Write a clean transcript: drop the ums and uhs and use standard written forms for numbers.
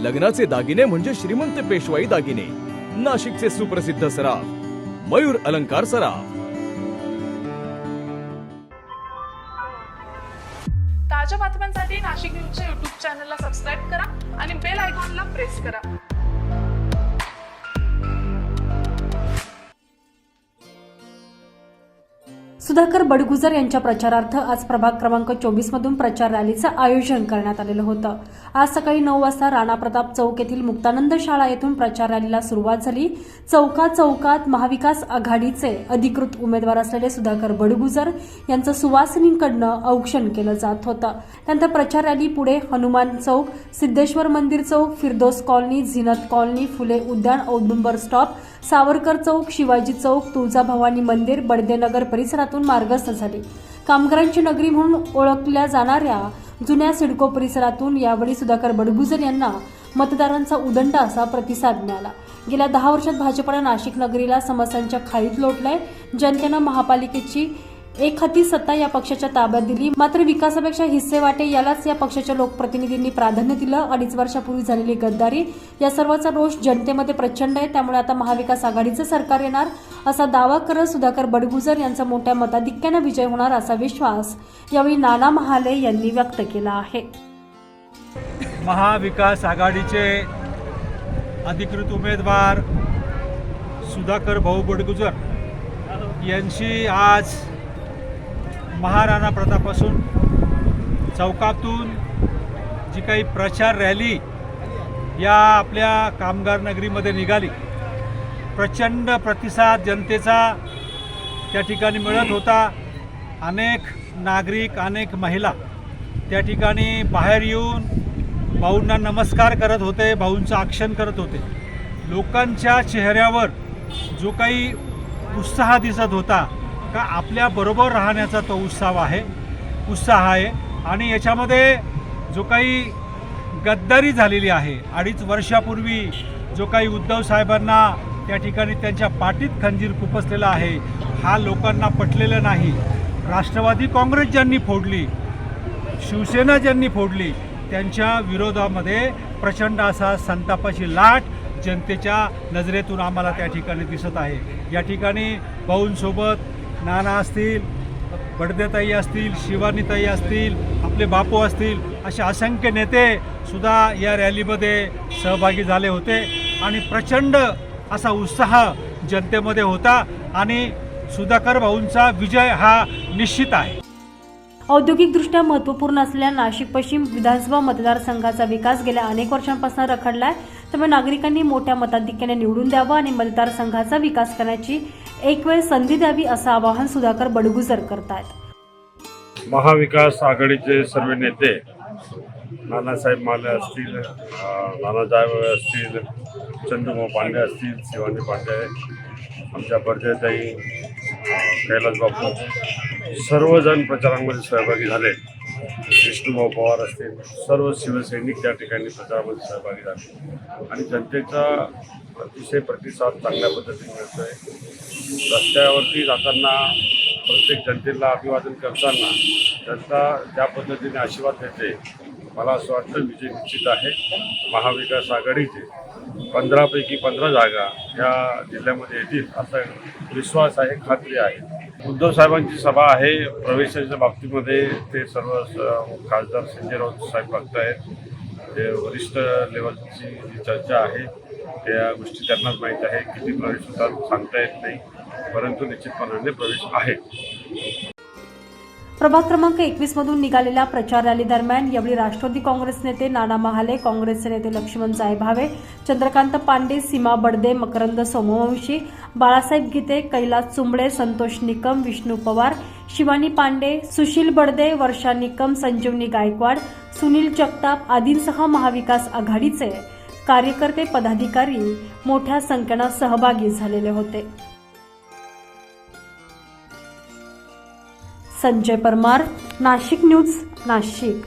लग्नाचे दागिने म्हणजे श्रीमंत पेशवाई दागिने, नाशिकचे सुप्रसिद्ध सराफ मयूर अलंकार सराफ। ताज्या बातम्यांसाठी नाशिक न्यूजच्या YouTube चॅनलला सबस्क्राईब करा आणि बेल आयकॉनला प्रेस करा। सुधाकर बडगुजर यांच्या प्रचारार्थ आज प्रभाग क्रमांक 24 मधून प्रचार रॅलीचं आयोजन करण्यात आलेलं होतं। आज सकाळी 9 वाजता राणा प्रताप चौक येथील मुक्तानंद शाळा येथून प्रचार रॅलीला सुरुवात झाली। चौकात महाविकास आघाडीचे अधिकृत उमेदवार असलेले सुधाकर बडगुजर यांचं सुवासिनींकडनं औक्षण केलं जात होतं। त्यानंतर प्रचार रॅली पुढे हनुमान चौक, सिद्धेश्वर मंदिर चौक, फिरदोस कॉलनी, झिनत कॉलनी, फुले उद्यान, औदुंबर स्टॉप, सावरकर चौक, शिवाजी चौक, तुळजाभवानी मंदिर, बडदेनगर परिसरातून मार्गस्थ झाली। कामगारांची नगरी म्हणून ओळखल्या जाणाऱ्या जुन्या सिडको परिसरातून यावेळी सुधाकर बडगुजर यांना मतदारांचा उदंड असा प्रतिसाद मिळाला। गेल्या 10 वर्षात भाजपने नाशिक नगरीला समस्यांच्या खाईत लोटलंय। जनतेनं महापालिकेची एकहाती सत्ता या पक्षाच्या ताब्यात दिली, मात्र विकासापेक्षा हिस्सेवाटे यालाच या पक्षाच्या लोकप्रतिनिधींनी प्राधान्य दिलं। 2.5 वर्षापूर्वी झालेली गद्दारी या सर्वांचा रोष जनतेमध्ये प्रचंड आहे, त्यामुळे आता महाविकास आघाडीचं सरकार येणार असा दावा करत सुधाकर बडगुजर यांचा मोठ्या मताधिक्याने विजय होणार असा विश्वास यावेळी नाना महाले यांनी व्यक्त केला आहे। महाविकास आघाडीचे अधिकृत उमेदवार सुधाकर भाऊ बडगुजर यांची आज महाराणा प्रतापासून चौकातून जी काही प्रचार रॅली या आपल्या कामगार नगरीमध्ये निघाली, प्रचंड प्रतिसाद जनतेचा त्या ठिकाणी मिळत होता। अनेक नागरिक, अनेक महिला त्या ठिकाणी बाहेर येऊन भाऊंना नमस्कार करत होते, भाऊंचं औक्षण करत होते। लोकांच्या चेहऱ्यावर जो काही उत्साह दिसत होता का आपल्या बरोबर राहण्याचा तो उत्साह आहे आणि याच्यामध्ये जो काही गद्दारी झालेली आहे, 2.5 वर्षापूर्वी जो काही उद्धव साहेबांना त्या ठिकाणी त्यांच्या पाठीत खंजीर खुपसलेला आहे, हा लोकांना पटलेला नाही। राष्ट्रवादी काँग्रेस ज्यांनी फोडली, शिवसेना ज्यांनी फोडली, त्यांच्या विरोधामध्ये प्रचंड असा संतापाची लाट जनतेच्या नजरेतून आम्हाला त्या ठिकाणी दिसत आहे। या ठिकाणी भाऊंसोबत नाना असतील, बडदेताई असतील, शिवानीताई असतील, आपले बापू असतील, असे असंख्य नेते सुद्धा या रॅलीमध्ये सहभागी झाले होते आणि प्रचंड असा उत्साह जनतेमध्ये होता आणि सुधाकर भाऊंचा विजय हा निश्चित आहे। औद्योगिकदृष्ट्या महत्त्वपूर्ण असलेल्या नाशिक पश्चिम विधानसभा मतदारसंघाचा विकास गेल्या अनेक वर्षांपासून रखडलाय, त्यामुळे नागरिकांनी मोठ्या मताधिक्याने निवडून द्यावं आणि मतदारसंघाचा विकास करण्याची एक वेळ संधी द्यावी असं आवाहन सुधाकर बडगुजर करतायत। महाविकास आघाडीचे सर्व नेते नानासाहेब माले असतील, नानासाहेब असतील, चंदूभाऊ पांडे असतील, शिवानी पांडे, आमच्या बडदेताई, कैलास बापू, सर्वजण प्रचारांमध्ये सहभागी झाले। विष्णुभाऊ पवार असतील, सर्व शिवसैनिक त्या ठिकाणी प्रचारामध्ये सहभागी झाले आणि जनतेचा अतिशय प्रतिसाद चांगल्या पद्धतीने मिळतोय। रस्त्यावरती जाताना प्रत्येक जनतेला अभिवादन करताना जनता ज्या पद्धतीने आशीर्वाद देते, मला असं वाटतं विजय निश्चित आहे। महाविकास आघाडीचे 15 पैकी 15 जागा या जिल्ह्यामध्ये येतील असा विश्वास आहे, खात्री आहे। उद्धव साहेबांची सभा आहे, प्रवेशाच्या बाबतीमध्ये ते सर्व खासदार संजय राऊत साहेब बघतायत। ते वरिष्ठ लेवलची जी चर्चा आहे त्या गोष्टी त्यांनाच माहीत आहे, किती प्रवेश होतात सांगता येत नाही, परंतु निश्चितपणाने प्रवेश आहे। प्रभाग क्रमांक 21 मधून निघालेल्या प्रचार रॅली दरम्यान यावेळी राष्ट्रवादी काँग्रेस नेते नाना महाले, काँग्रेसचे नेते लक्ष्मण जायभावे, चंद्रकांत पांडे, सीमा बडदे, मकरंद सोमवंशी, बाळासाहेब गीते, कैलास चुंबळे, संतोष निकम, विष्णू पवार, शिवानी पांडे, सुशील बडदे, वर्षा निकम, संजीवनी गायकवाड, सुनील जगताप आदींसह महाविकास आघाडीचे कार्यकर्ते, पदाधिकारी मोठ्या संख्येने सहभागी झालेले होते। संजय परमार, नाशिक न्यूज, नाशिक।